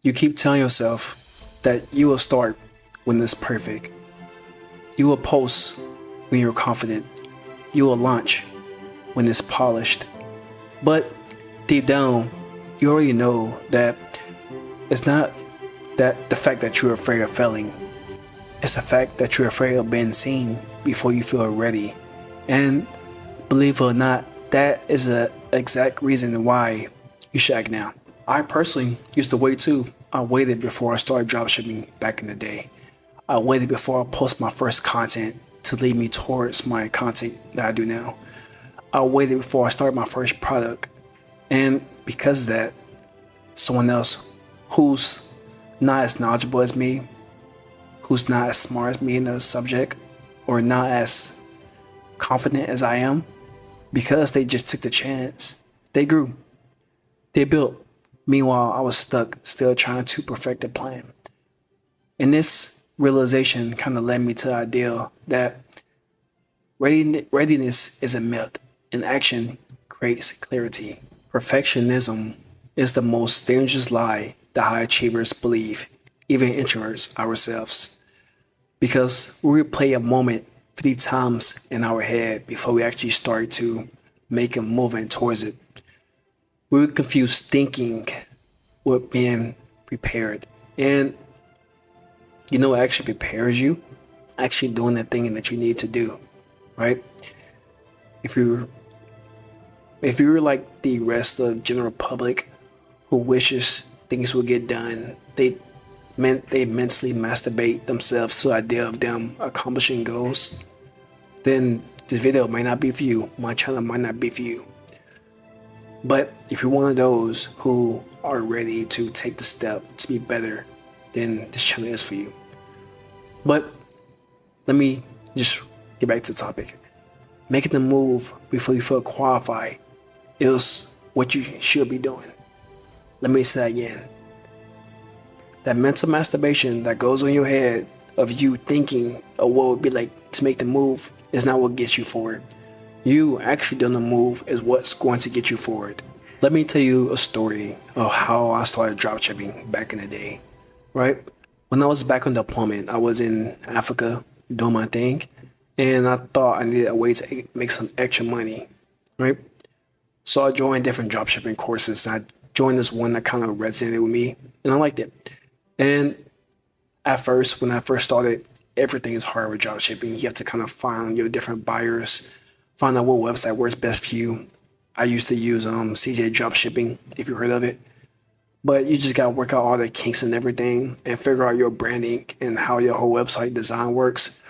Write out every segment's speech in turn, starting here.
You keep telling yourself that you will start when it's perfect. You will post when you're confident. You will launch when it's polished. But deep down, you already know that it's not that the fact that you're afraid of failing. It's the fact that you're afraid of being seen before you feel ready. And believe it or not, that is the exact reason why you should act now. I personally used to wait too. I waited before I started dropshipping back in the day. I waited before I post my first content to lead me towards my content that I do now. I waited before I started my first product. And because of that, someone else who's not as knowledgeable as me, who's not as smart as me in the subject, or not as confident as I am, because they just took the chance, they grew, they built. Meanwhile, I was stuck, still trying to perfect the plan. And this realization kind of led me to the idea that readiness is a myth, and action creates clarity. Perfectionism is the most dangerous lie that high achievers believe, even introverts ourselves, because we replay a moment 50 times in our head before we actually start to make a movement towards it. We would confuse thinking with being prepared. And you know what actually prepares you? Actually doing the thing that you need to do, right? If you're like the rest of the general public who wishes things will get done, they mentally masturbate themselves to the idea of them accomplishing goals, then this video might not be for you. My channel might not be for you. But if you're one of those who are ready to take the step to be better, then this channel is for you. But let me just get back to the topic. Making the move before you feel qualified is what you should be doing. Let me say that again. That mental masturbation that goes on your head of you thinking of what it would be like to make the move is not what gets you forward. You actually doing the move is what's going to get you forward. Let me tell you a story of how I started dropshipping back in the day, right? When I was back on deployment, I was in Africa doing my thing, and I thought I needed a way to make some extra money, right? So I joined different dropshipping courses. I joined this one that kind of resonated with me, and I liked it. And at first, when I first started, everything is hard with dropshipping. You have to kind of find your different buyers, find out what website works best for you. I used to use CJ Dropshipping, if you heard of it. But you just got to work out all the kinks and everything and figure out your branding and how your whole website design works.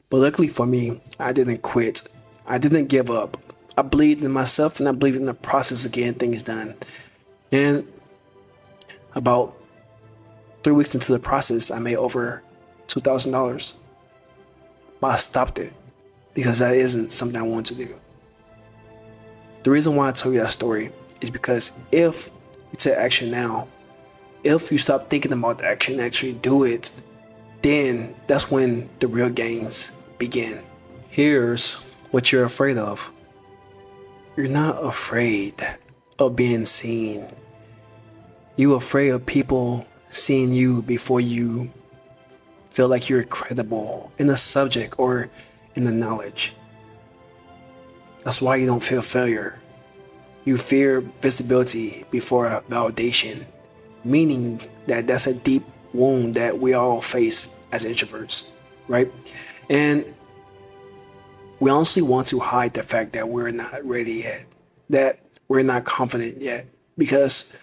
But luckily for me, I didn't quit. I didn't give up. I believed in myself, and I believed in the process of getting things done. And about 3 weeks into the process, I made over $2,000. But I stopped it because that isn't something I want to do. The reason why I tell you that story is because if you take action now, if you stop thinking about the action and actually do it, then that's when the real gains begin. Here's what you're afraid of. You're not afraid of being seen. You're afraid of people seeing you before you feel like you're credible in the subject or in the knowledge. That's why you don't feel failure. You fear visibility before validation, meaning that that's a deep wound that we all face as introverts, right? And we honestly want to hide the fact that we're not ready yet, that we're not confident yet, because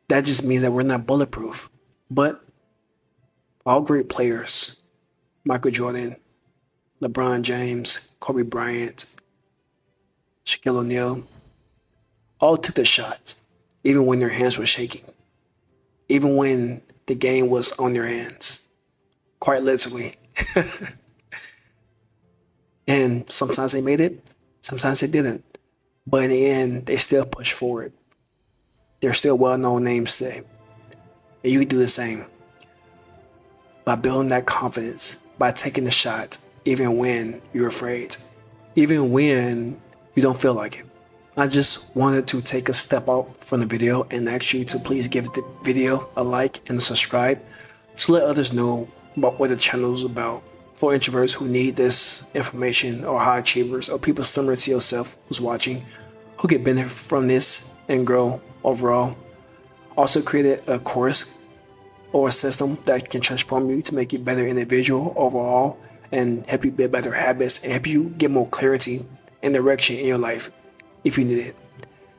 that just means that we're not bulletproof. But all great players, Michael Jordan, LeBron James, Kobe Bryant, Shaquille O'Neal, all took the shot, even when their hands were shaking, even when the game was on their hands, quite literally. And sometimes they made it, sometimes they didn't. But in the end, they still pushed forward. They're still well-known names today. And you can do the same by building that confidence, by taking the shot, even when you're afraid, even when you don't feel like it. I just wanted to take a step out from the video and ask you to please give the video a like and subscribe to let others know about what the channel is about for introverts who need this information, or high achievers, or people similar to yourself who's watching who can benefit from this and grow overall. Also created a course or a system that can transform you to make you a better individual overall and help you build better habits and help you get more clarity and direction in your life if you need it.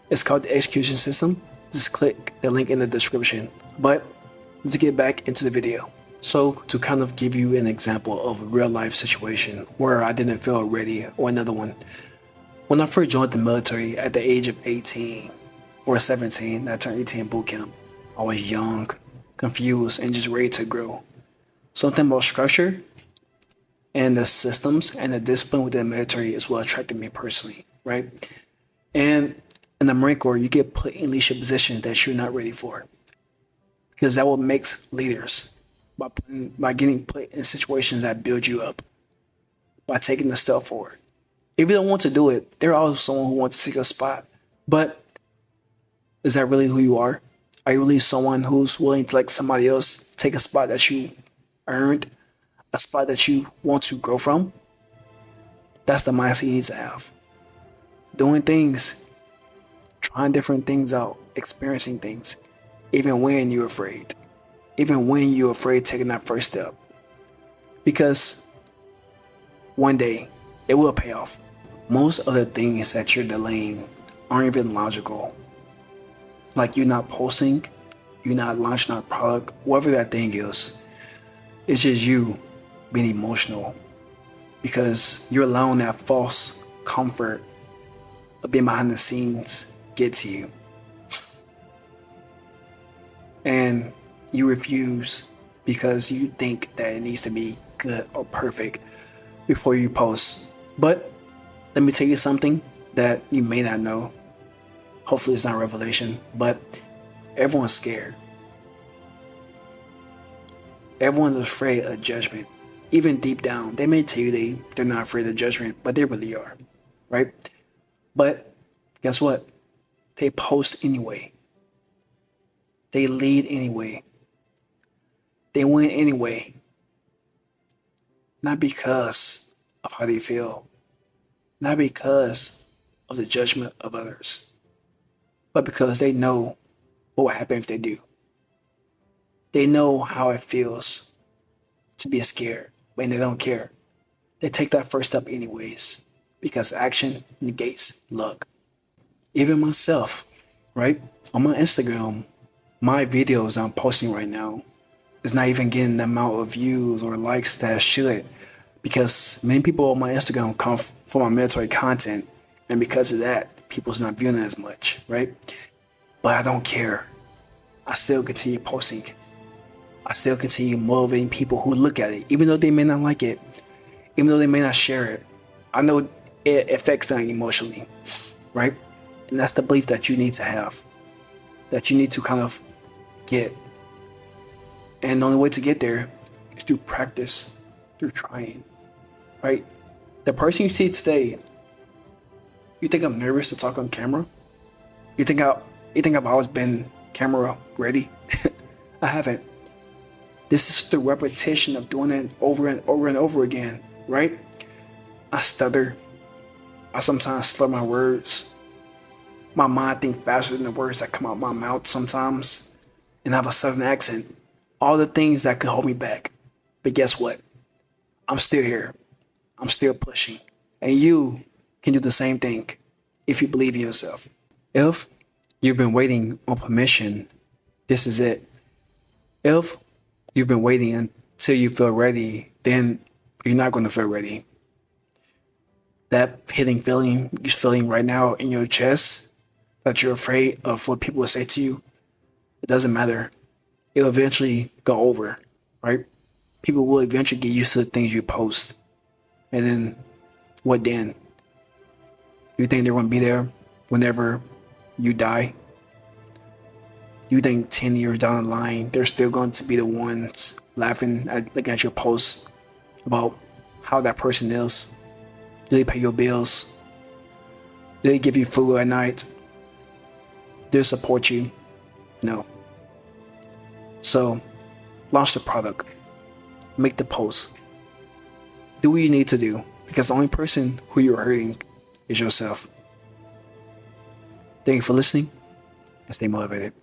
It's called the execution system. Just click the link in the description. But let's get back into the video. So to kind of give you an example of a real life situation where I didn't feel ready, or another one. When I first joined the military at the age of 18 or 17, I turned 18 boot camp. I was young, confused, and just ready to grow. Something about structure and the systems and the discipline within the military is what attracted me personally, right? And in the Marine Corps, you get put in leadership positions that you're not ready for, because that what makes leaders, by getting put in situations that build you up, by taking the step forward. If you don't want to do it, there's always someone who wants to take a spot. But is that really who you are? Are you really someone who's willing to let somebody else take a spot that you earned, a spot that you want to grow from? That's the mindset you need to have. Doing things, trying different things out, experiencing things, even when you're afraid. Even when you're afraid taking that first step. Because one day, it will pay off. Most of the things that you're delaying aren't even logical. Like you're not posting, you're not launching a product, whatever that thing is. It's just you being emotional. Because you're allowing that false comfort of being behind the scenes get to you. And you refuse because you think that it needs to be good or perfect before you post. But let me tell you something that you may not know. Hopefully it's not a revelation, but everyone's scared. Everyone's afraid of judgment. Even deep down, they may tell you they're not afraid of judgment, but they really are, right? But guess what? They post anyway. They lead anyway. They win anyway. Not because of how they feel. Not because of the judgment of others. But because they know what will happen if they do. They know how it feels to be scared, but they don't care. They take that first step anyways. Because action negates luck. Even myself, right? On my Instagram, my videos I'm posting right now is not even getting the amount of views or likes that it should, because many people on my Instagram come from my military content, and because of that, people's not viewing it as much, right? But I don't care. I still continue posting. I still continue motivating people who look at it, even though they may not like it, even though they may not share it. I know it affects them emotionally, right? And that's the belief that you need to have, that you need to kind of get. And the only way to get there is through practice, through trying, right? The person you see today, you think I'm nervous to talk on camera? You think I've always been camera ready? I haven't. This is the repetition of doing it over and over and over again, right? I stutter. I sometimes slur my words. My mind thinks faster than the words that come out my mouth sometimes, and I have a southern accent. All the things that could hold me back. But guess what? I'm still here. I'm still pushing. And you can do the same thing if you believe in yourself. If you've been waiting on permission, this is it. If you've been waiting until you feel ready, then you're not going to feel ready. That hitting feeling you're feeling right now in your chest, that you're afraid of what people will say to you, it doesn't matter. It'll eventually go over, right? People will eventually get used to the things you post. And then, what then? You think they're going to be there whenever you die? You think 10 years down the line, they're still going to be the ones laughing at, looking at your posts about how that person is? Do they pay your bills? Do they give you food at night? Do they support you? No. So, launch the product. Make the post. Do what you need to do, because the only person who you're hurting is yourself. Thank you for listening, and stay motivated.